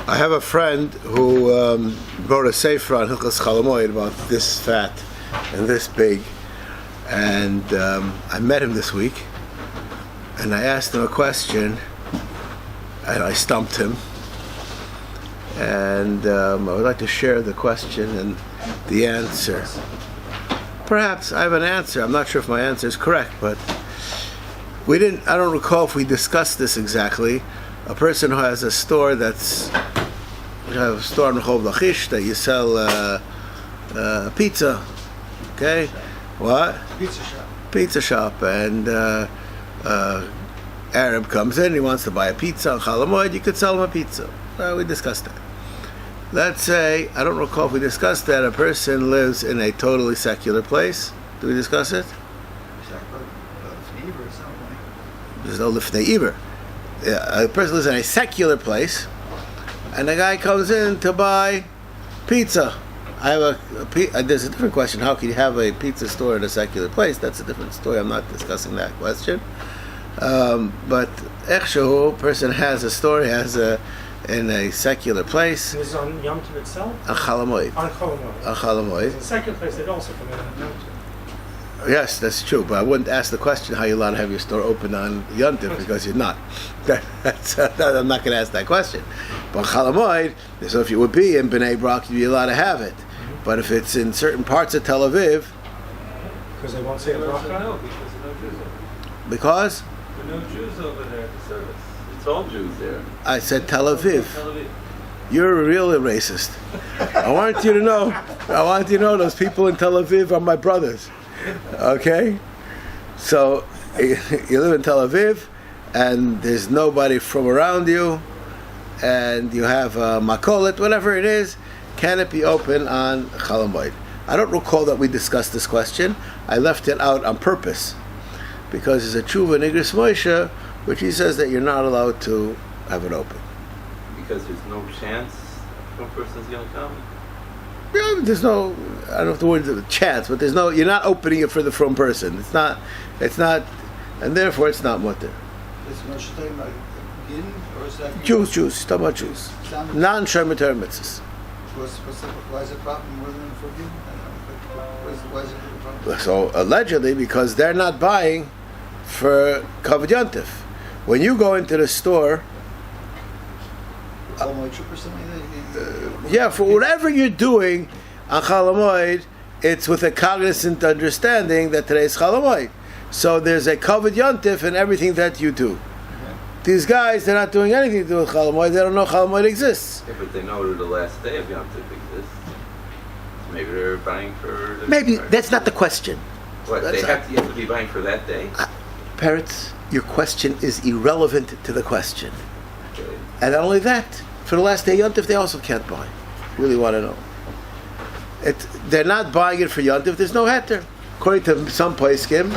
I have a friend who wrote a sefer on Hilchos Chol Hamoed about this fat and this big, and I met him this week, and I asked him a question, and I stumped him, and I would like to share the question and the answer. Perhaps I have an answer. I'm not sure if my answer is correct, but I don't recall if we discussed this exactly. A person who has a store you have a store in Rehov Lachish that you sell pizza, okay? What? Pizza shop, and Arab comes in, he wants to buy a pizza on Chol Hamoed, you could sell him a pizza. We discussed that. Let's say, I don't recall if we discussed that, a person lives in a totally secular place. Did we discuss it? There's no lifnei iber. A person lives in a secular place, and a guy comes in to buy pizza. I have there's a different question. How can you have a pizza store in a secular place? That's a different story. I'm not discussing that question. But Echshahu, person has a store, in a secular place. Is on Yom Tov itself? On Chol Hamoed. On Chol Hamoed. On Chol Hamoed. In a secular place, they'd also come in on Yom Tov. Yes, that's true, but I wouldn't ask the question how you're allowed to have your store open on Yom Tov, because you're not. I'm not going to ask that question. But Chol Hamoed, so if you would be in Bnei Brak, you'd be allowed to have it. Mm-hmm. But if it's in certain parts of Tel Aviv... Because they won't say a bracha? No, because there are no Jews over there. Because? There are no Jews over there at the service. It's all Jews there. I said Tel Aviv. Tel Aviv. You're a real racist. I want you to know those people in Tel Aviv are my brothers. Okay? So, you live in Tel Aviv, and there's nobody from around you, and you have a makolet, whatever it is, can it be open on Chol Hamoed? I don't recall that we discussed this question. I left it out on purpose, because there's a tshuva nigris Moshe, which he says that you're not allowed to have it open. Because there's no chance one person's going to come? Yeah, there's no, I don't know if the word is chance, but you're not opening it for the from person. It's not, and therefore it's not mutter. Is Moshe talking about Gin, or is that... Jews, he's talking about Jews. Non-Shemitah mitzvahs. Why is it a problem more than for Gin? Why is it a problem? So, allegedly, because they're not buying for Kavod Yom Tov. When you go into the store... yeah, for whatever you're doing on Chol Hamoed, it's with a cognizant understanding that today's Chol Hamoed. So there's a Kavod Yom Tov in everything that you do. These guys, they're not doing anything to do with Chol Hamoed. They don't know Chol Hamoed exists. Yeah, but they know that the last day of Yom Tov exists. Maybe they're buying for... Maybe, that's not the question. What, you have to be buying for that day? Parrots, your question is irrelevant to the question. Okay. And not only that, for the last day Yom Tov, they also can't buy. Really want to know. They're not buying it for Yom Tov. There's no heter. According to some poskim,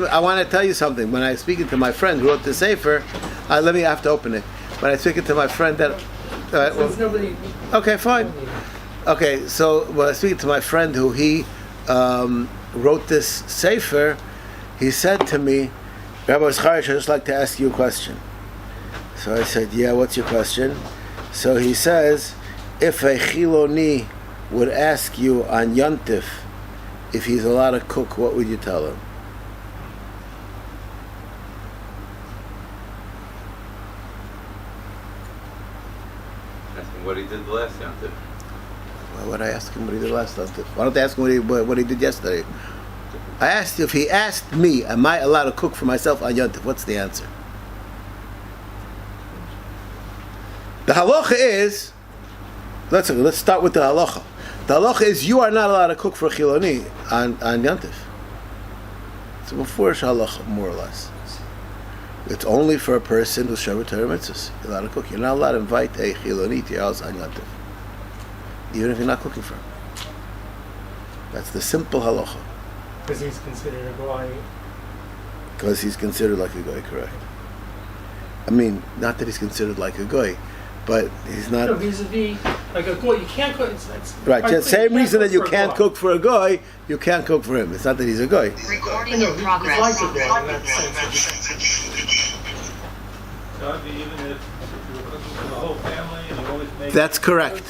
I want to tell you something. When I was speaking to my friend who wrote the sefer, I have to open it. When I was speaking to my friend that... okay, fine. Okay, so when I was speaking to my friend who he wrote this sefer, he said to me, Rabbi Zachariash, I'd just like to ask you a question. So I said, yeah, what's your question? So he says, if a Chiloni would ask you on Yom Tov if he's allowed to cook, what would you tell him? Ask him what he did the last Yom Tov. Why would I ask him what he did last Yom Tov? Why don't I ask him what he did yesterday? I asked you, if he asked me, am I allowed to cook for myself on Yom Tov? What's the answer? The halacha is, let's start with the halacha. The halacha is you are not allowed to cook for a Chiloni on Yom Tov. It's a mefurish halacha, more or less. It's only for a person who's Shavah Torah mitzvahs. You're allowed to cook. You're not allowed to invite a Chiloni to your house on Yom Tov, even if you're not cooking for him. That's the simple halacha. Because he's considered a goy. Because he's considered like a goy, correct. I mean, not that he's considered like a goy, but he's not... No, vis-a-vis, like a goy, you can't cook... It's right, the same reason that you can't cook for a goy, you can't cook for him. It's not that he's a goy. Recording in progress. He's like a goy in that sense. Chavi, even if you were cooking for the whole family and you always make... That's correct.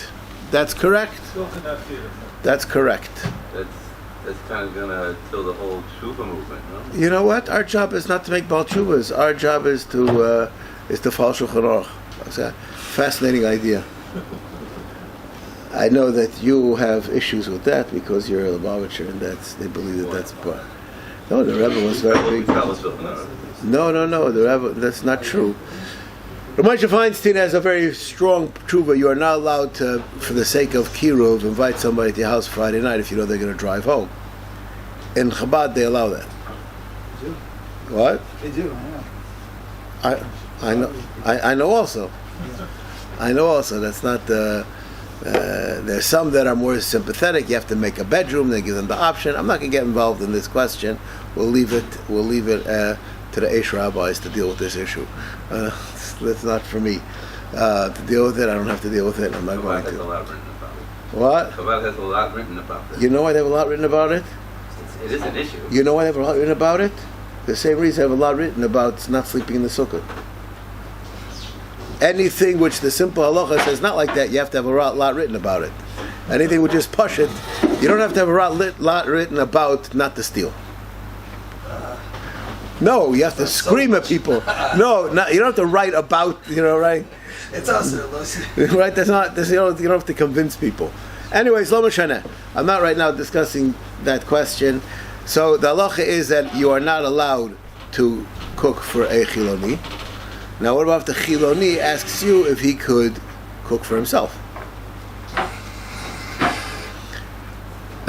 That's correct. Still could not see it. That's correct. That's kind of gonna kill the whole tshuva movement, no? You know what? Our job is not to make Baal Tshuvas. Our job is to follow Shulchan Aruch. That's a fascinating idea. I know that you have issues with that because you're a Lubavitcher and they believe that's part. No, the Rebbe was very big. No, the Rebbe, that's not true. Ramosha Feinstein has a very strong tshuva. You are not allowed to, for the sake of kiruv, invite somebody to your house Friday night if you know they're going to drive home. In Chabad, they allow that. They do. What? They do, I know. I know also. I know also. That's not the. There's some that are more sympathetic. You have to make a bedroom. They give them the option. I'm not going to get involved in this question. We'll leave it to the Eish rabbis to deal with this issue. That's not for me to deal with it. I don't have to deal with it. I'm not going Chabad has a to. lot written about it. What? Chabad has a lot written about this. You know why they have a lot written about it? It is an issue. You know why they have a lot written about it? The same reason they have a lot written about not sleeping in the sukkah. Anything which the simple halacha says not like that, you have to have a lot written about it. Anything which is push it, you don't have to have a lot written about not to steal. No, you have to scream at people. No, you don't have to write about, right? It's also listen. Right? You don't have to convince people. Anyways, lo mashana. I'm not right now discussing that question. So the halacha is that you are not allowed to cook for a chiloni. Now, what about if the chiloni asks you if he could cook for himself?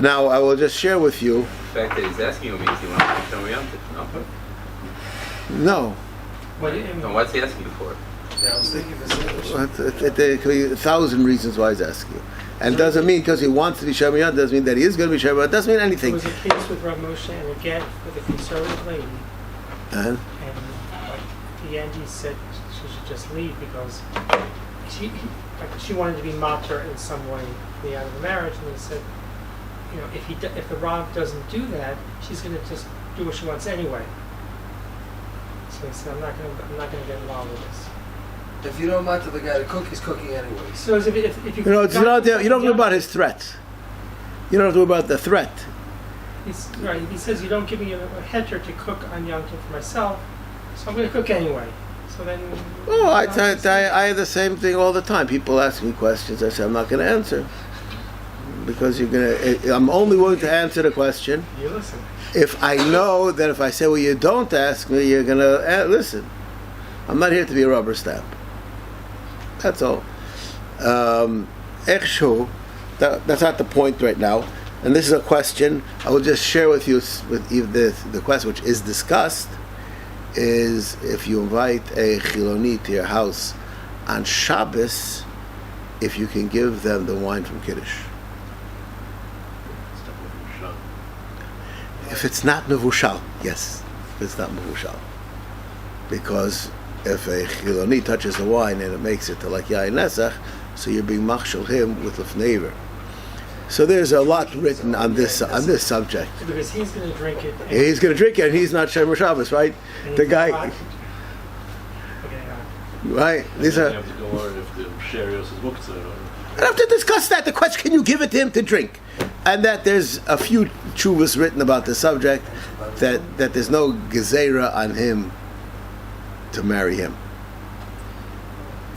Now, I will just share with you. The fact that he's asking you means he wants to show me Yom Tov, No. What do you mean? no? What's he asking you for? Yeah, I was thinking the same. There could be 1,000 reasons why he's asking you. And doesn't mean because he wants to be Shem Yom, doesn't mean that he is going to be Shem Yom, doesn't mean There anything. was a case with Rav Moshe and again with a conservative lady, And and at the end he said she should just leave because she wanted to be mater in some way, be out of the marriage, and he said, if the Rav doesn't do that, she's going to just do what she wants anyway. So he said, I'm not going to get involved with this. If you don't matter the guy to cook, he's cooking anyway. So if you you don't know about his threats. You don't have to worry about the threat. Right. He says you don't give me a heter to cook on Yom Tov for myself, so I'm going to cook anyway. So then. Oh, I have the same thing all the time. People ask me questions. I say I'm not going to answer because I'm only willing to answer the question You listen. if I know that if I say, well, you don't ask me, you're going to listen. I'm not here to be a rubber stamp. That's all. Echshu, that's not the point right now. And this is a question I will just share with you. The question which is discussed is if you invite a chiloni to your house on Shabbos, if you can give them the wine from Kiddush. If it's not mevushal, yes. If it's not mevushal, because if a chiloni touches the wine and it makes it to like yain nesach, so you're being machshel him with lefneiver. So there's a lot written on this subject. Because he's going to drink it. He's going to drink it, and he's not Shomer Shabbos, right? The guy, right? These are. You have to go on if the Sharios is booked. I have to discuss that. The question: can you give it to him to drink? And that there's a few tshuvas written about the subject that there's no gezerah on him to marry him.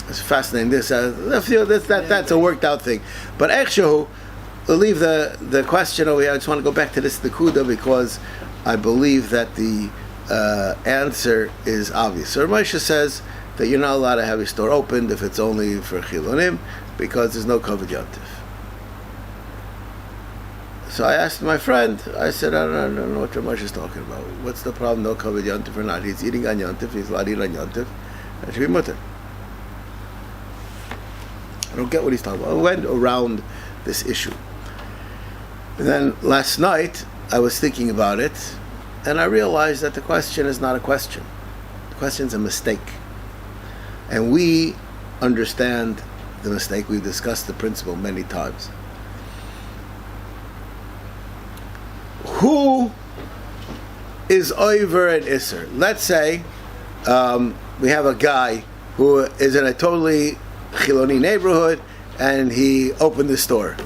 It's fascinating. That's a worked out thing. But actually, we'll leave the question over here. I just want to go back to this Nakuda because I believe that the answer is obvious. So Ramosha says that you're not allowed to have your store opened if it's only for chilonim because there's no kavod Yom Tov. So I asked my friend, I said, I don't know what Ramosha is talking about. What's the problem, no kavod Yom Tov or not? He's eating on Yom Tov, he's allowed to eat on Yom Tov. That should be mutter. I don't get what he's talking about. I went around this issue. And then last night, I was thinking about it, and I realized that the question is not a question. The question is a mistake. And we understand the mistake. We've discussed the principle many times. Who is over an Isser? Let's say we have a guy who is in a totally Chiloni neighborhood, and he opened the store.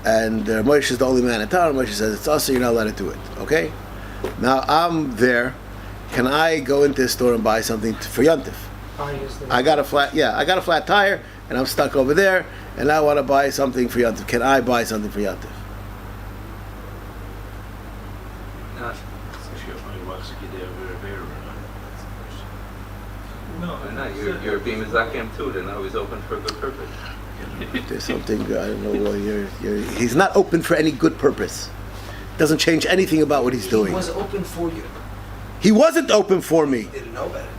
And Moshe is the only man in town. Moshe says, it's us, so you're not allowed to do it. Okay? Now, I'm there. Can I go into the store and buy something for Yom Tov? I got a flat tire, and I'm stuck over there, and I want to buy something for Yom Tov. Can I buy something for Yom Tov? No, you're being Zakim too. They're not always open for a good purpose. There's something, I don't know, he's not open for any good purpose. Doesn't change anything about what he's doing. He was open for you. He wasn't open for me. He didn't know about it.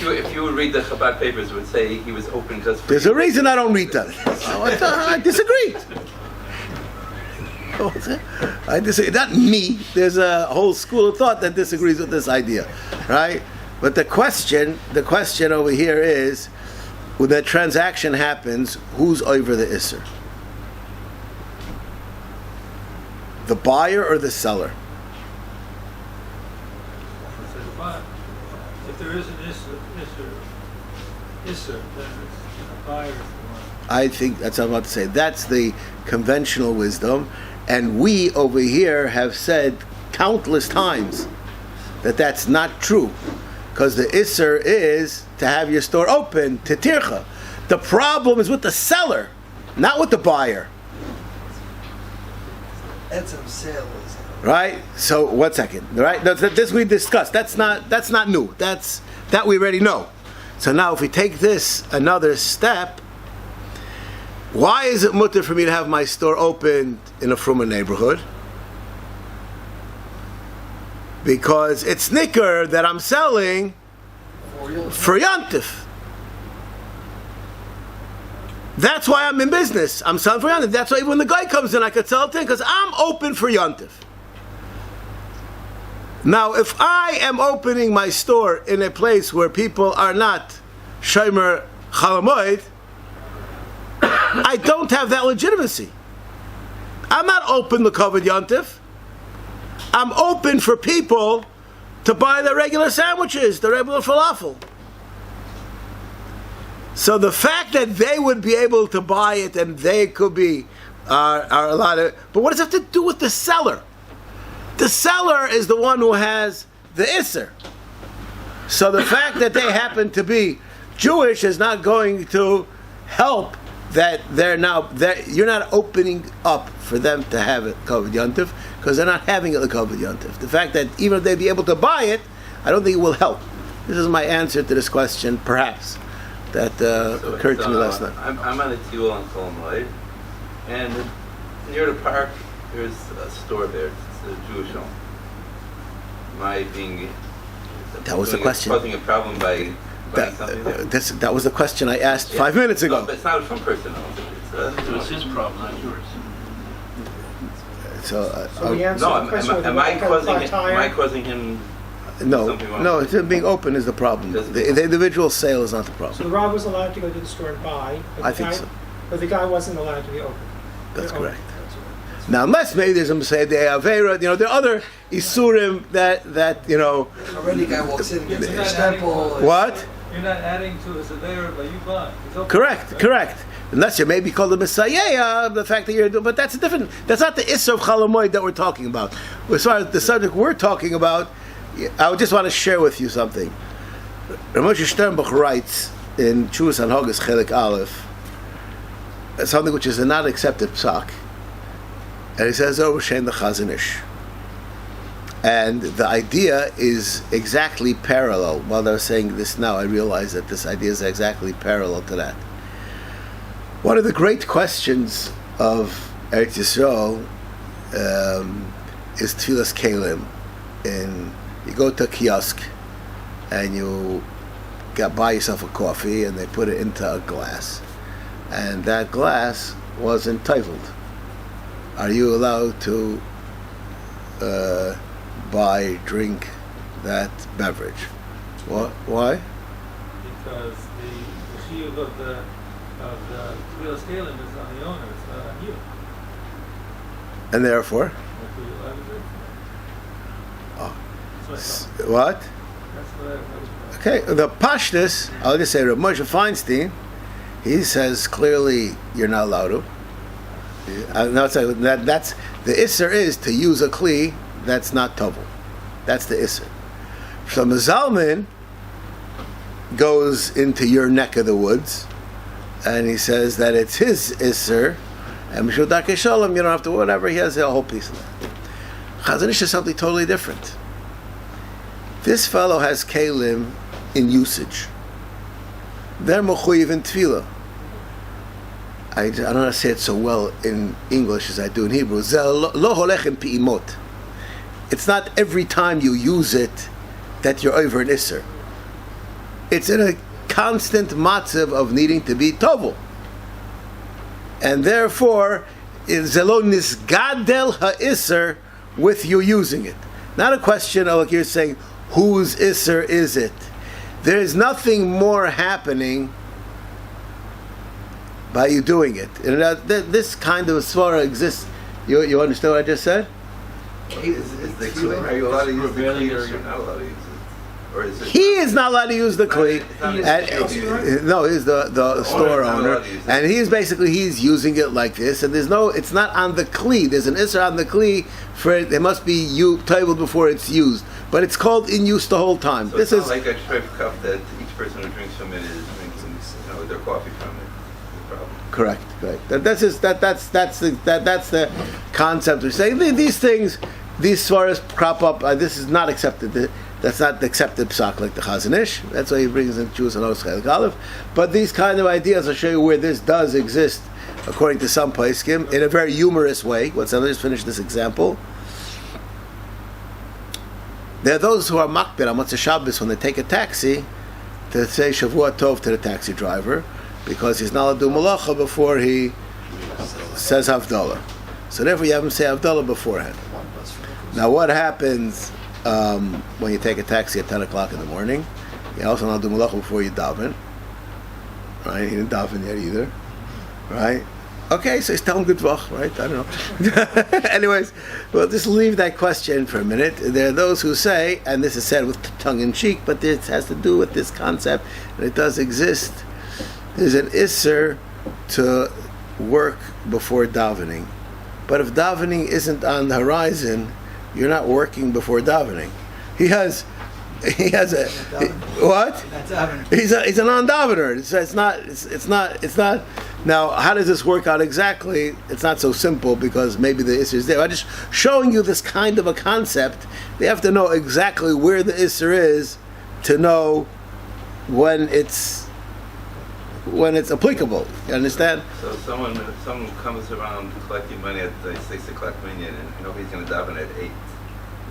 If you would read the Chabad papers, it would say he was open just for There's you. a reason I don't read that. I disagree. I disagree. Not me. There's a whole school of thought that disagrees with this idea, right? But the question over here is, when that transaction happens, who's over the isser? The buyer or the seller? If there is an isser, then it's a buyer's one. I think that's what I'm about to say. That's the conventional wisdom, and we over here have said countless times that that's not true, because the isser is to have your store open to tircha. The problem is with the seller, not with the buyer. That's a sale, is Right? So 1 second. Right? This we discussed. That's not new. That we already know. So now if we take this another step, why is it mutter for me to have my store open in a fruma neighborhood? Because it's nicker that I'm selling for Yom Tov. That's why I'm in business. I'm selling for Yom Tov. That's why when the guy comes in, I could sell it to him, because I'm open for Yom Tov. Now, if I am opening my store in a place where people are not shomer Chol Hamoed, I don't have that legitimacy. I'm not open to covered Yom Tov. I'm open for people to buy the regular sandwiches, the regular falafel. So the fact that they would be able to buy it and they could be are allowed to, but what does it have to do with the seller? The seller is the one who has the isser. So the fact that they happen to be Jewish is not going to help that you're not opening up for them to have it covered Yom Tov, because they're not having it covered Yom Tov. The fact that even if they'd be able to buy it, I don't think it will help. This is my answer to this question, perhaps, that occurred to me last night. I'm on a toivel on Chol Hamoed, and near the park, there's a store there. It's a Jewish home. Am I being... That was the question. Causing a problem by buying something there? That was the question I asked 5 minutes ago. No, but it's not from personal. It's his problem, not yours. So we answered the question with am I tire. causing him no, something wrong? no, it's being open is the problem. The individual sale is not the So problem. the Rav was allowed to go to the store and buy, but I think so. But the guy wasn't allowed to be open. That's They're correct. open. Now, unless maybe there's some say they avera, there are other isurim that Already guy walks in, gets a stample. What? You're not adding to his avera, but you buy. It's open. Correct. Unless you maybe call the Messiah, the fact that you're doing, but that's different. That's not the Isser of Chol Hamoed that we're talking about. As far as the subject we're talking about, I would just want to share with you something. Rav Moshe Sternbuch writes in Chuvas Hanhagas Chelik Aleph something which is a not accepted psak, and he says, "Oh, Shem the Chazanish," and the idea is exactly parallel. While they're saying this now, I realize that this idea is exactly parallel to that. One of the great questions of Eretz Yisrael is Tfilas Kelim. You go to a kiosk and you buy yourself a coffee and they put it into a glass. And that glass wasn't toiveled. Are you allowed to drink that beverage? Why? Because the shield of the real scaling is on the owner, it's not on you. And therefore? What do you allowed to do? Oh. That's what I thought. What? That's what I was. Okay, the Pashtus, I'll just say Rav Moshe Feinstein, he says clearly you're not allowed to. No, it's like that's the Isser is to use a Kli that's not tovel. That's the Isser. So Mazalman goes into your neck of the woods, and he says that it's his Isser, and Mishul Darkei Shalom, you don't have to, whatever, he has a whole piece of that. Chazon Ish is something totally different. This fellow has Kalim in usage. They're Mechuyev in Tefillah. I don't know how to say it so well in English as I do in Hebrew. Lo holechem pi'imot. It's not every time you use it that you're over an Isser. It's in a constant matzav of needing to be tovel. And therefore, zelo nisgadel ha'isser with you using it. Not a question of, like you're saying, whose Isser is it? There is nothing more happening by you doing it. And this kind of svara exists. You understand what I just said? Are you allowed to use the Kli or you're not allowed to use it? Or is it He is not allowed to use the Kli. No, he's the store owner. And he's using it like this. And it's not on the Kli. There's an Isser on the Kli for it. It must be toivel before it's used. But it's called in use the whole time. So it's not like a shreif cup that each person who drinks from it is drinking their coffee from it. Correct. That's the concept. We're saying these things, these svaras crop up. This is not accepted. That's not the accepted psak like the Chazon Ish. That's why he brings in Jews and Oscha Aleph. But these kind of ideas, I'll show you where this does exist, according to some poskim, in a very humorous way. Let's just finish this example. There are those who are makbid on Motzei Shabbos when they take a taxi to say Shavua Tov to the taxi driver, because he's not allowed to do malacha before he says Havdalah. So therefore you have him say Havdalah beforehand. Now what happens when you take a taxi at 10 o'clock in the morning? You also not do malacha before you daven. Right? He didn't daven yet either. Right? Okay, so he's telling good vach, right? I don't know. Anyways, we'll just leave that question for a minute. There are those who say, and this is said with tongue-in-cheek, but this has to do with this concept, and it does exist. There's an Isser to work before davening. But if davening isn't on the horizon, you're not working before davening. He has a what? He's a non-davener. It's not. Now, how does this work out exactly? It's not so simple because maybe the Isser is there. I'm just showing you this kind of a concept. You have to know exactly where the Isser is to know when it's applicable. You understand? So someone comes around collecting money at the 6 o'clock minyan and nobody's going to daven at 8.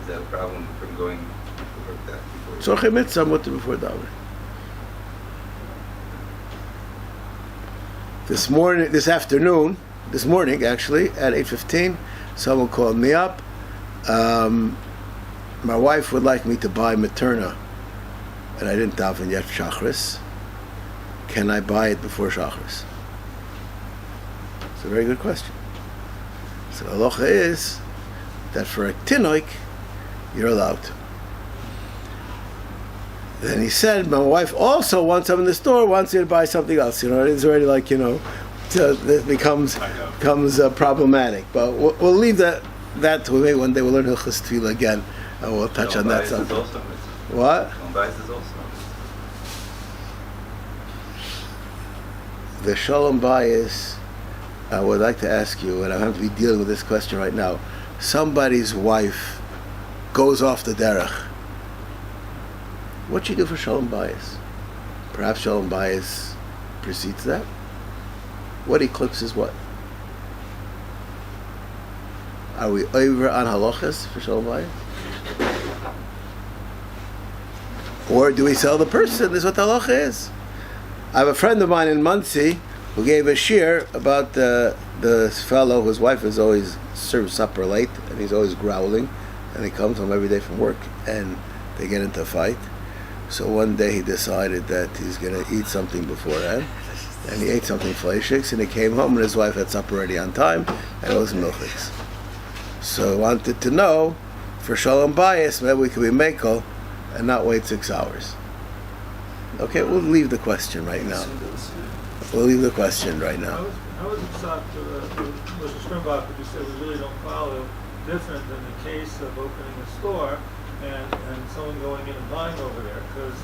Is that a problem from going to work that before? Tzorchei mitzvah mutter before davening. This morning actually, at 8:15, someone called me up. My wife would like me to buy Materna, and I didn't daven yet for Shachris. Can I buy it before Shachris? It's a very good question. So the halacha is that for a tinoik, you're allowed to. Then he said, my wife also wants some in the store, wants you to buy something else. It's already like, so it becomes problematic. But we'll leave that to maybe one day we'll learn Hilchos Tefillah again, and we'll touch on that subject. What? Shalom Bayis is also. The Shalom Bayis, I would like to ask you, and I have to be dealing with this question right now. Somebody's wife goes off the derech. What you do for Shalom Bayis? Perhaps Shalom Bayis precedes that. What eclipses what? Are we over on halachas for Shalom Bayis? Or do we sell the person? This is what the halacha is. I have a friend of mine in Maasei who gave a shir about the fellow whose wife is always serves supper late and he's always growling, and he comes home every day from work and they get into a fight. So one day he decided that he's going to eat something beforehand, and he ate something fleishiks, and he came home and his wife had supper ready on time, and it was milchiks. So I wanted to know, for Shalom Bayis, maybe we could be mekel and not wait 6 hours. Okay, we'll leave the question right now. We'll leave the question right now. How is it sought to Mr. Strimbock, would you say we really don't follow different than the case of opening a store and someone going in and buying over there? Because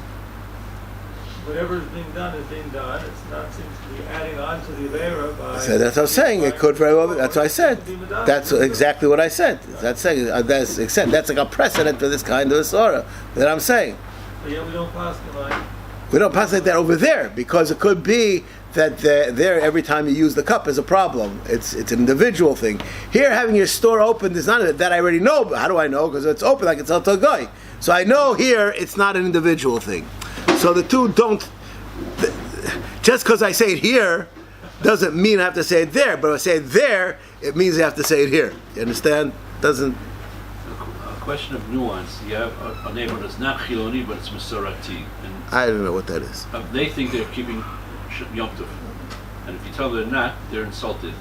whatever is being done is being done. It's not seems to be adding on to the Avera by... So that's what I'm saying. It could very well be. That's what I said. That's exactly what I said. That's saying that's like a precedent for this kind of a sorah that I'm saying. But yet we don't pass the line. We don't pass like that over there because it could be that there every time you use the cup is a problem. It's an individual thing. Here, having your store open is not that I already know. But how do I know? Because it's open. I can sell to a guy. So I know here it's not an individual thing. So the two don't. Just because I say it here doesn't mean I have to say it there. But if I say it there, it means I have to say it here. You understand? Doesn't. A question of nuance. You have a neighbor that's not Chiloni, but it's Masorati, and I don't know what that is. they think they're keeping Yom Tov, and if you tell them they're not, they're insulted.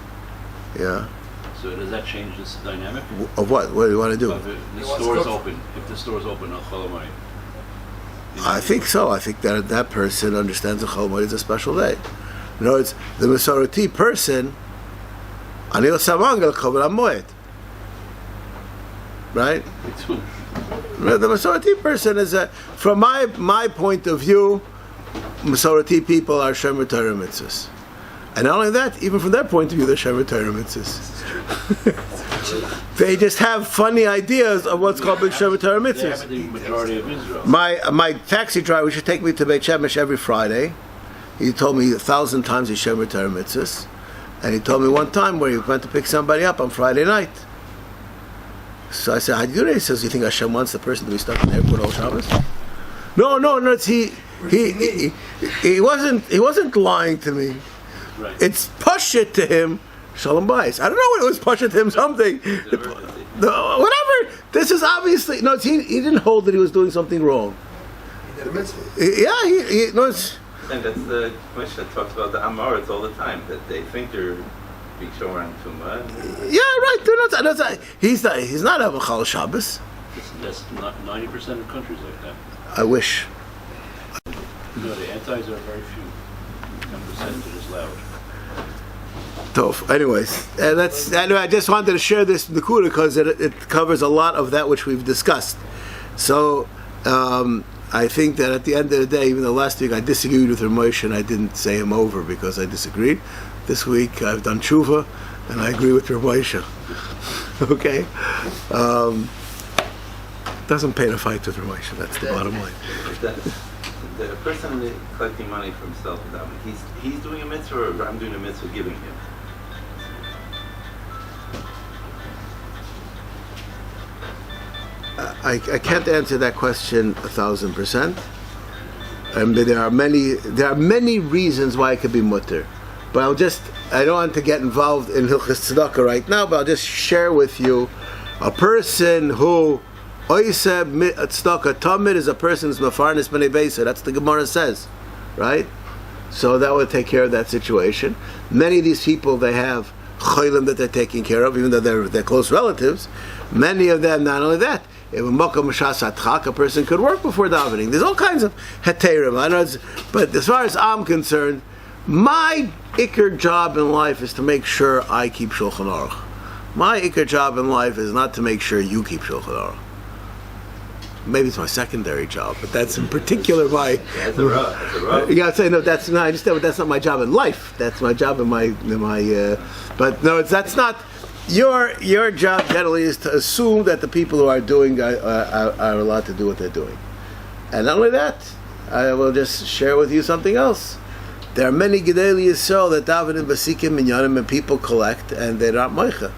Yeah. So does that change this dynamic? Of what? What do you want to do? The store is open. If the store is open on Chol Hamoed. I think so. I think that person understands that Chol Hamoed is a special day. In other words, the Masorati person, Ani Samangel Chol Hamoed. Right? The Masorati person is from my point of view, Masorati people are Shemer Torah mitzvahs. And not only that, even from their point of view, they're Shemer Torah mitzvahs. They just have funny ideas of what's called big Shemer Torah mitzvahs. The majority of Israel. My taxi driver should take me to Beit Shemesh every Friday. He told me 1,000 times he's Shemer Torah mitzvahs. And he told me one time where he went to pick somebody up on Friday night. So I said, how do you do that? He says, you think Hashem wants the person to be stuck in the airport all Shabbos? No, it's he wasn't lying to me. Right. It's pashut to him, Shalom Bayis. I don't know what it was pashut to him, something. Whatever. This is obviously, he didn't hold that he was doing something wrong. He did a mitzvah. Yeah, it's... And that's the Mishnah talks about the Amoritz all the time, that they think they're being shown around Tumah. Yeah, right. They're not, he's not a Chal Shabbos. That's not 90% of countries like that. I wish. No, the antis are very few. 10% is loud. Tov. Anyways, anyway, I just wanted to share this Nakuda because it covers a lot of that which we've discussed. So, I think that at the end of the day, even though last week I disagreed with Ramesh and I didn't say him over because I disagreed, this week I've done tshuva and I agree with Ramesh. Okay? Doesn't pay to fight with Ramesh, that's the bottom line. The person collecting money for himself, he's doing a mitzvah, or I'm doing a mitzvah giving him. I can't answer that question 1,000%. But there are many reasons why it could be mutter. But I don't want to get involved in Hilchos Tzedakah right now, but I'll just share with you a person who Oiseb Tzedakah Tamid is a person who's Mefarnes B'nei Beisa. That's the Gemara says, right? So that would take care of that situation. Many of these people, they have cholim that they're taking care of, even though they're close relatives. Many of them, not only that, if a person could work before davening. There's all kinds of heterim. But as far as I'm concerned, my ikar job in life is to make sure I keep Shulchan Aruch. My ikar job in life is not to make sure you keep Shulchan Aruch. Maybe it's my secondary job, but that's in particular my. That's a rub. Yeah, I'd say no. That's not. I understand, but that's not my job in life. That's my job in my. But no, that's not. Your job generally is to assume that the people who are doing are allowed to do what they're doing, and not only that, I will just share with you something else. There are many Gedei Yisrael that daven in Basikim Minyanim and people collect and they're not Moicha.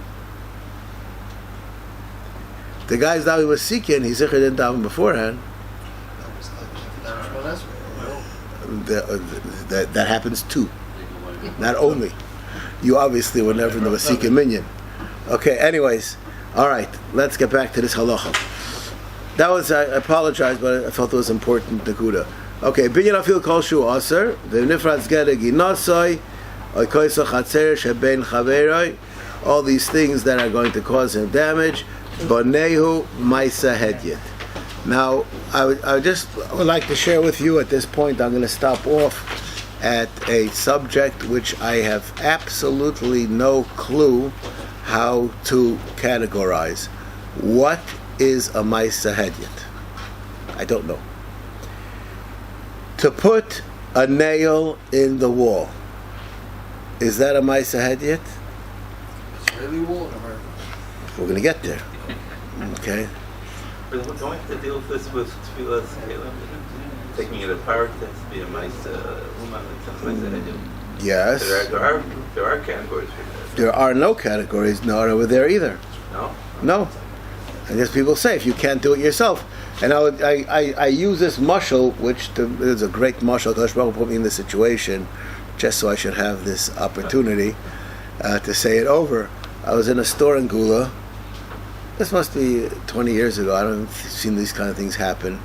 The guy's davening was Sikin, he sicher didn't daven beforehand. That happens too. Not only. You obviously were never in the Sikin Minyan. Okay, anyways. Alright, let's get back to this halacha. That was, I apologize, but I felt it was important, Nakuda. Okay, binyan afil kol shu aser, v'nifratz geder ginasai, oikoisa chatzer sheben chaveroi, all these things that are going to cause him damage, bonehu Maasei Hediot. Now, I would like to share with you at this point, I'm going to stop off at a subject which I have absolutely no clue how to categorize. What is a Maasei Hediot? I don't know. To put a nail in the wall, is that a Maasei Hediot? Israeli wall in America. We're going to get there. Okay. But don't we have to deal with this with tefillas, Caleb? Taking it apart, there has to be a uman and a Hediot. Yes. There are categories for that. There are no categories, not over there either. No? No. And just people say, if you can't do it yourself. And I use this mashal, which is a great mashal. Kodesh Baruch Hu put me in this situation just so I should have this opportunity to say it over. I was in a store in Gula. This must be 20 years ago. I don't have seen these kind of things happen.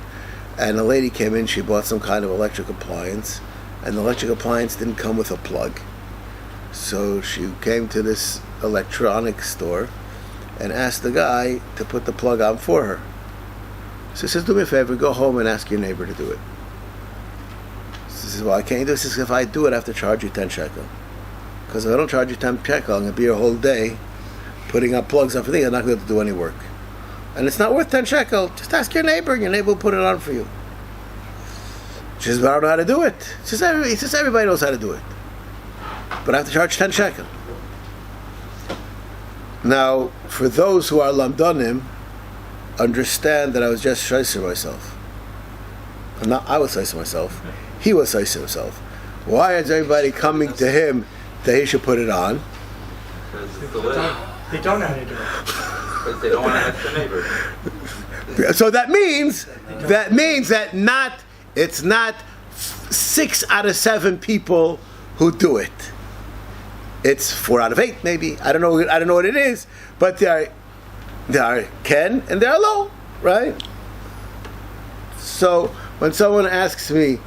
And a lady came in, she bought some kind of electric appliance, and the electric appliance didn't come with a plug. So she came to this electronic store and asked the guy to put the plug on for her. So he says, do me a favor, go home and ask your neighbor to do it. She says, well, I can't do this. He says, if I do it, I have to charge you 10 shekel. Because if I don't charge you 10 shekel, I'm going to be here a whole day putting up plugs on for things. I'm not going to be able to do any work. And it's not worth 10 shekel. Just ask your neighbor, and your neighbor will put it on for you. She says, but I don't know how to do it. He says, everybody knows how to do it. But I have to charge 10 shekel. Now, for those who are lamdanim, understand that I was just shayser myself. I was shayser myself. He was shayser himself. Why is everybody coming to him that he should put it on? Because it's the way. They don't know how to do it. Because they don't want to ask the neighbor. So that means that it's not 6 out of 7 people who do it. It's 4 out of 8, maybe. I don't know what it is, but there are Ken and there are low, right? So when someone asks me,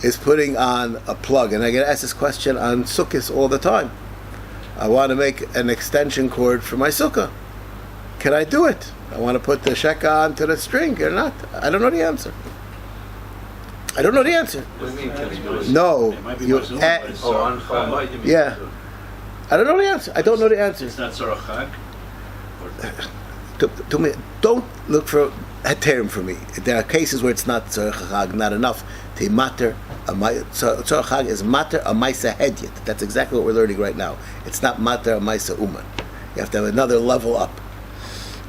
is putting on a plug, and I get asked this question on sukkahs all the time. I want to make an extension cord for my sukkah. Can I do it? I want to put the sheka onto the string or not? I don't know the answer. What do you mean, can you do it? No. It might be You Maasei, add- but it's Oh, on Chag. Chol, you mean? Yeah. I don't know the answer. I don't know the answer. It's not Tzara Chag? To me, don't look for heterim for me. There are cases where it's not tzarech chag, not enough to matter. Tzarech chag is matter a Maasei Hediot. That's exactly what we're learning right now. It's not matter a Maasei uman. You have to have another level up.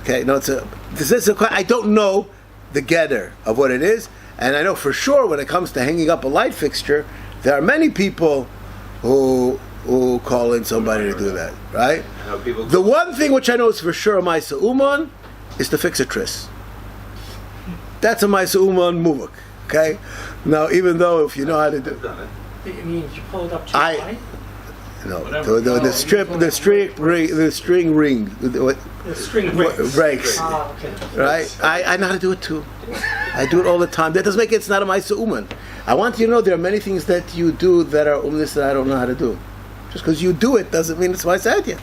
Okay, no, I don't know the getter of what it is, and I know for sure when it comes to hanging up a light fixture, there are many people who call in somebody to do that, right? I know people. The one thing which I know is for sure a Maasei uman is to fix a tris. That's a Maasei uman muvak. Okay. Now, even though if you know how to do, I've done it. I mean, you pull it up too high. the string ring, The string breaks. breaks. Ah, okay. Right? I know how to do it too. I do it all the time. That doesn't make it's not a Maasei uman. I want you to know there are many things that you do that are umnis that I don't know how to do. Just because you do it doesn't mean it's Maasei Hediot.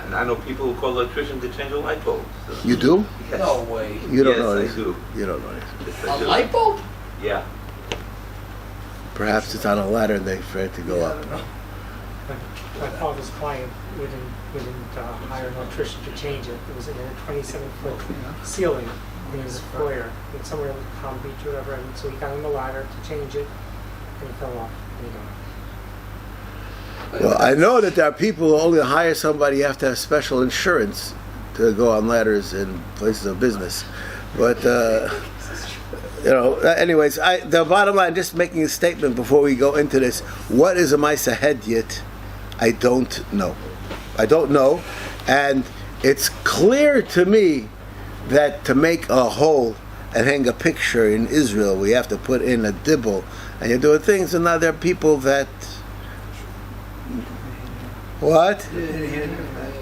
And I know people who call electricians to change a light bulb. So. You do? Yes. No way. You don't Yes, know I this. do. You don't know this. Yes, I A do. light bulb? Yeah. Perhaps it's on a ladder and they're afraid to go Yeah, I up. don't know. My father's client wouldn't hire an electrician to change it. It was in a 27-foot ceiling in his foyer, in somewhere in Palm Beach or whatever. And so he got on the ladder to change it, and it fell off. And he died. Well, I know that there are people who only hire somebody, you have to have special insurance to go on ladders in places of business. But, anyways, the bottom line, just making a statement before we go into this, what is a Maasei Hediot? I don't know. And it's clear to me that to make a hole and hang a picture in Israel, we have to put in a dibble, and you're doing things, and now there are people that... What?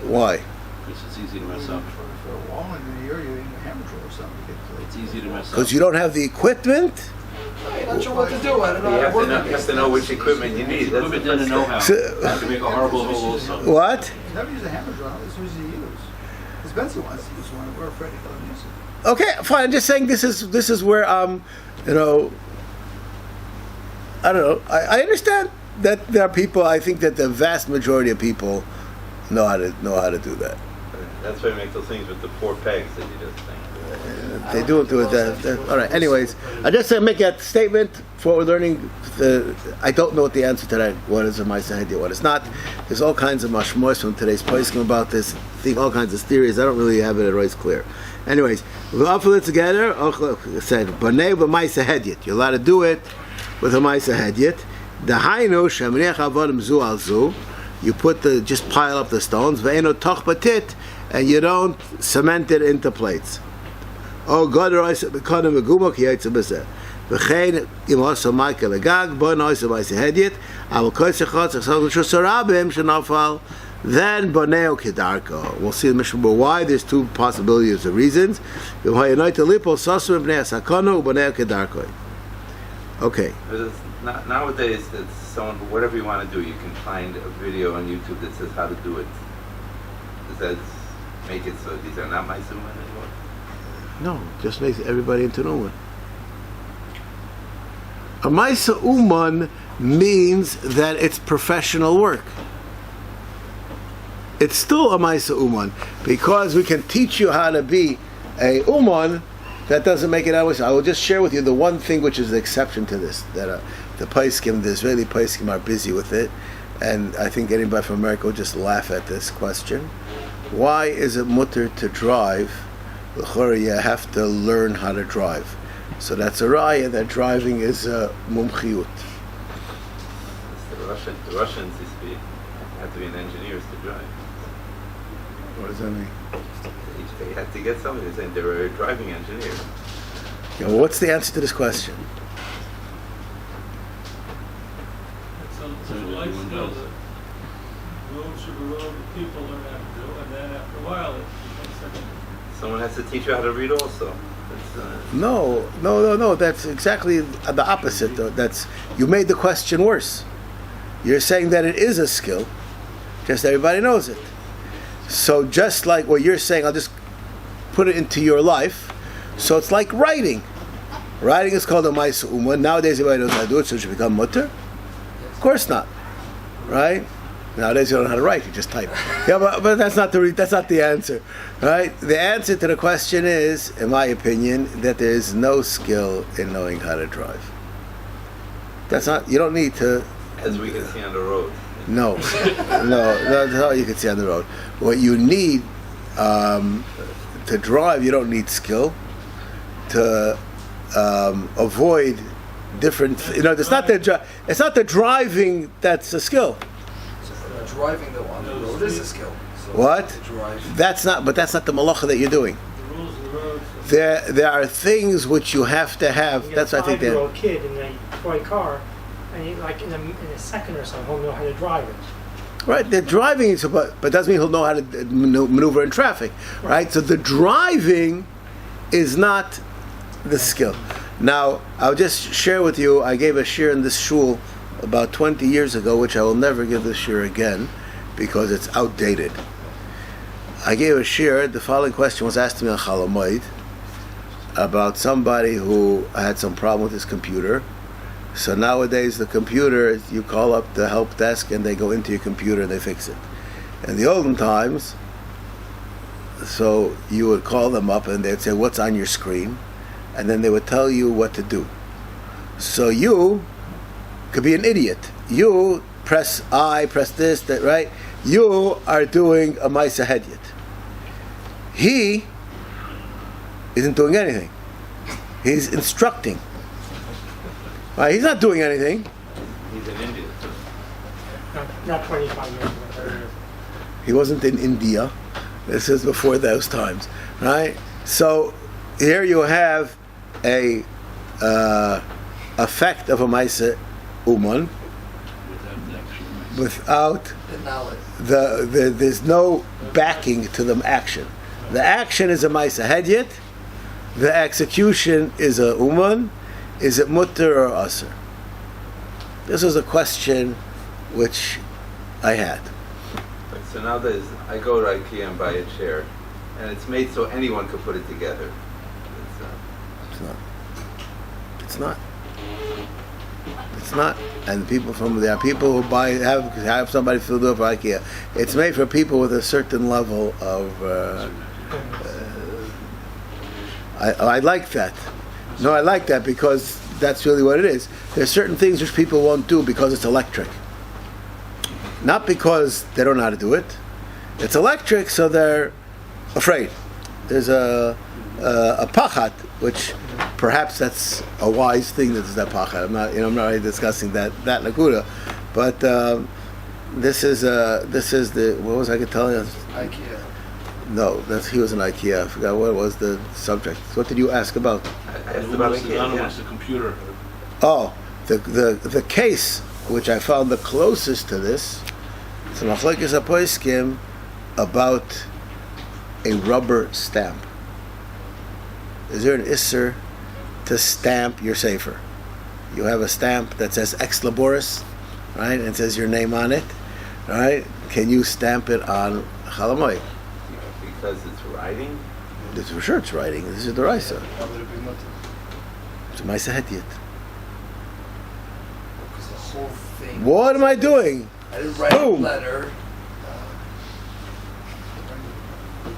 Why? Because it's easy to mess up. For a wall in the area, you need a hammer drill or something to get It's easy to mess up. Because you don't have the equipment? I'm not sure what to do. I don't know. You have to know which equipment you need. That's the Equipment and a know-how. So- You can make a horrible hole also. What? He's never used a hammer drill. That's what he used. His Betsy wants to use one. We're afraid to let him use it. Okay, fine. I'm just saying this is where you know, I don't know. I understand that there are people. I think that the vast majority of people know how to do that. That's why I make those things with the 4 pegs that you just think. They do it with that. All right. Anyways, I just make that statement for what we're learning. I don't know what the answer to that. What is a Maasei Hediot? What is not? There's all kinds of mashmos from today's poskim about this. Think all kinds of theories. I don't really have it always clear. Anyways, we'll offer it together. It said Banei b'Maasei Hediot. You're allowed to do it with a Maasei Hediot. Dahainu shemriach avodim zu al zu. You just pile up the stones. Ve'eno toch batit, and you don't cement it into plates. Oh God, Roisa b'kodim v'gumok yetzu b'zeh. V'chein im oso Michael agag bon oso Maasei Hediot. Avol koisechot zechsol l'shusarabim shenafal. Then boneo kedarko. We'll see in the Mishnah Berurah why there's 2 possibilities of reasons. Okay. Nowadays, it's someone, whatever you want to do, you can find a video on YouTube that says how to do it. Does that make it so these are not my uman anymore? No, just makes everybody into an uman. A Maasei uman means that it's professional work. It's still a Maasei uman because we can teach you how to be a uman. That doesn't make it always. I will just share with you the one thing which is the exception to this, that the poskim, the Israeli poskim, are busy with it, and I think anybody from America will just laugh at this question. Why is it mutter to drive? You have to learn how to drive. So that's a raya that driving is a mumchiyut. The Russians used to have to be an engineer to drive. What does that mean? They had to get somebody saying they were a driving engineer. Yeah, well, what's the answer to this question? It's a life skill that road should be road that people learn how to do, and then after a while it becomes second. Someone has to teach you how to read also. No. That's exactly the opposite. Though. You made the question worse. You're saying that it is a skill, just everybody knows it. So just like what you're saying, I'll just put it into your life. So it's like writing. Writing is called a Maasei uman. Nowadays everybody knows how to do it, so it should become mutter? Of course not. Right? Nowadays you don't know how to write, you just type. Yeah, but that's not the answer. Right? The answer to the question is, in my opinion, that there is no skill in knowing how to drive. You don't need to... As we can see on the road. No, that's all you can see on the road. What you need to drive, you don't need skill. To avoid different, it's not the driving that's a skill. So driving though on the road is a skill. So What? to drive. That's not the malacha that you're doing. The rules of the road. There are things which you have to have. You That's get what I think a that. 5-year-old kid in a toy car, and in a second or so, he'll know how to drive it. Right, the driving is, but doesn't mean he'll know how to maneuver in traffic, right? So the driving is not the skill. Now, I'll just share with you, I gave a shir in this shul about 20 years ago, which I will never give this shir again, because it's outdated. I gave a shir, the following question was asked to me on Chol Hamoed, about somebody who had some problem with his computer. So nowadays the computer, you call up the help desk and they go into your computer and they fix it. In the olden times, so you would call them up and they'd say, what's on your screen? And then they would tell you what to do. So you could be an idiot. You press I, press this, that, right? You are doing a Maasei Hediot. He isn't doing anything. He's instructing. Right, he's not doing anything. He's in India. Not 25 years ago, 30 years ago. He wasn't in India. This is before those times, right? So here you have a effect of a Maasei uman without The knowledge. there's no backing to the action. The action is a Maasei Hediot. The execution is a uman. Is it mutter or asr? This was a question which I had. So nowadays, I go to IKEA and buy a chair, and it's made so anyone could put it together. It's not. It's not. It's not. And there are people who have somebody to do it for IKEA. It's made for people with a certain level of. I like that. No, I like that because that's really what it is. There's certain things which people won't do because it's electric. Not because they don't know how to do it. It's electric, so they're afraid. There's a pachat, which perhaps that's a wise thing that is that pachat. I'm not really discussing that nakuda, but this is the what was I could tell you? IKEA. No, he was in IKEA. I forgot what was the subject. What did you ask about? I asked about the computer. Oh, the case which I found the closest to this. It's a machlokes haposkim about a rubber stamp. Is there an isser to stamp your sefer? You have a stamp that says ex laboris, right, and it says your name on it, right? Can you stamp it on Chol Hamoed? Because it's writing? This for sure it's writing. This is the Raisa. How would it be mutter? It's Maasei Hediot. Because the whole thing. What am I doing? I didn't write Boom. a letter.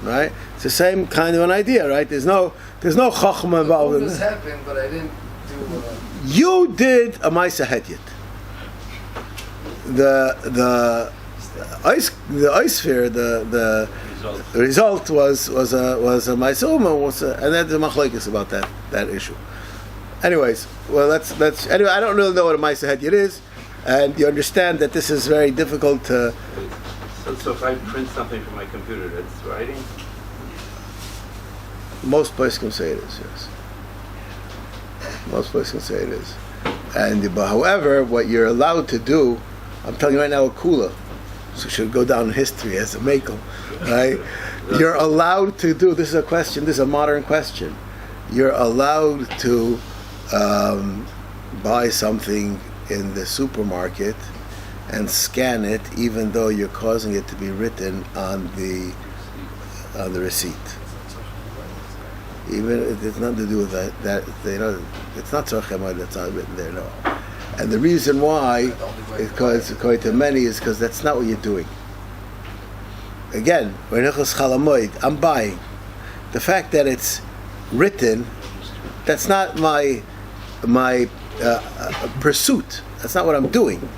Right? It's the same kind of an idea, right? There's no chachma involved in This it. happened, but I didn't do. You did a Maasei Hediot. The ice sphere, the result was a Maasei uman, and then the machlokes about that issue. Anyways, well anyway. I don't really know what a Maasei Hediot is, and you understand that this is very difficult to. So if I print something from my computer, that's writing? Most places can say it is, yes. Most places can say it is. But however, what you're allowed to do, I'm telling you right now, a kula, so it should go down in history as a makel, right? You're allowed to do, this is a modern question. You're allowed to buy something in the supermarket and scan it, even though you're causing it to be written on the receipt. Even if it's nothing to do with that it's not Chol Hamoed that's not written there, no. And the reason why, because according to many, is because that's not what you're doing. Again, when Hilchos Chol Hamoed, I'm buying. The fact that it's written, that's not my pursuit. That's not what I'm doing.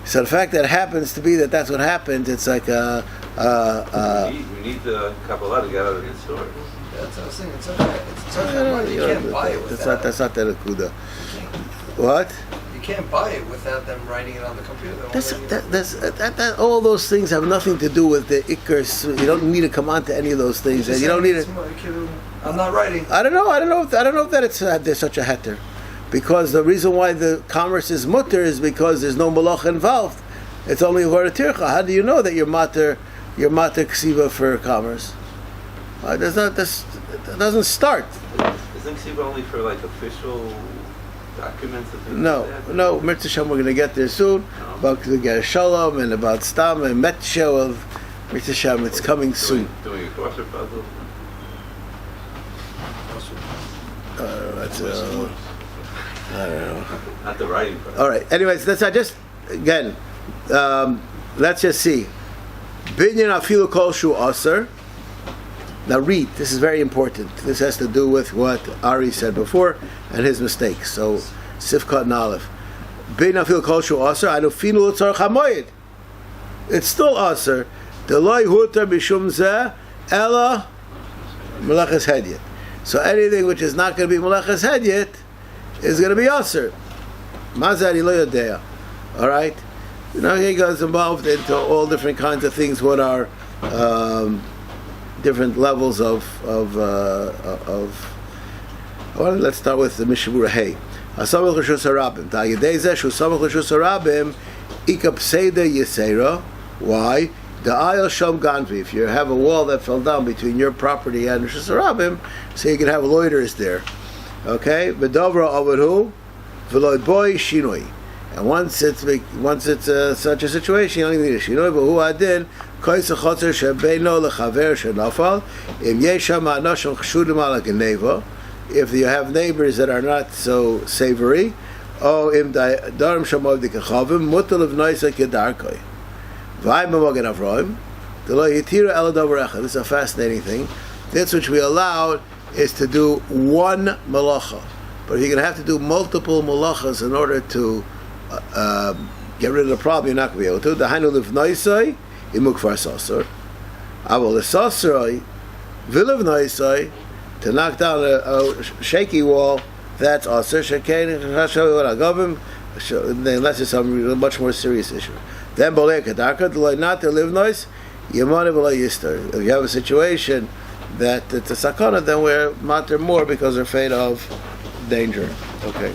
So the fact that it happens to be that's what happens, it's like We need the Kabbalah to get out of the store. That's what I was saying. It's okay. You can't buy it without. That's not the akuda. What? You can't buy it without them writing it on the computer. All those things have nothing to do with the ikers. You don't need to come on to any of those things. And you don't need it. I'm not writing. I don't know if that there's such a heter, because the reason why the commerce is mutter is because there's no malach involved. It's only tircha. How do you know that you're mater ksiva for commerce? That doesn't start. Isn't ksiva only for like official documents? And things No, like that? no. Mitzvah Shem, we're going to get there soon. About the Ger Shalom and about Stam and Met Show of Mitzvah Shem. It's coming soon. Doing a crossword puzzle. That's I don't know. Not the writing part. All right. Anyways, let's just see. Binyan afilu kol shu aser. Now read. This is very important. This has to do with what Ari said before and his mistakes. So Sifkat and Aleph. Binyan afilu kol shu aser. Anufinu l'tzorach hamoed. It's still aser. Deloi hutar b'shum zeh ela melachas hediot. So anything which is not going to be melachas hediot is going to be aser. Mazari lo yodea. All right. He goes involved into all different kinds of things. What are different levels of well, let's start with the Mishnah Berurah. Hey, Asamach l'shus harabim. Ta'yidei zeh shu samach l'shus harabim ikap seida yisera. Why? The ayal sham ganvi. If you have a wall that fell down between your property and l'shus harabim, so you can have loiterers there. Okay, v'davra avadhu v'loid boy shinoi. And once it's such a situation, you don't even need a shinoi. But who adin kois achotzer shebeino lechaver shenafal im yesham anoshim chshudim ala geneva. If you have neighbors that are not so savory, or im darim shamov dikachavim mutal of noisa kedarkoi. V'ay b'magen Avrohom delo yitira eladover echad. This is a fascinating thing. That's which we allowed is to do one malacha. But if you're going to have to do multiple malachas in order to get rid of the problem, you're not going to be able to. The hainu liv noisai imukvar sasor. Avol sasoi vilav noisai, to knock down a shaky wall. That's also shekein hashavim unless it's some much more serious issue. Then bolei kadarka delay not to live noise. Yemane v'lo yistar. If you have a situation that it's a sakana, then we're matter more because we're afraid of danger. Okay.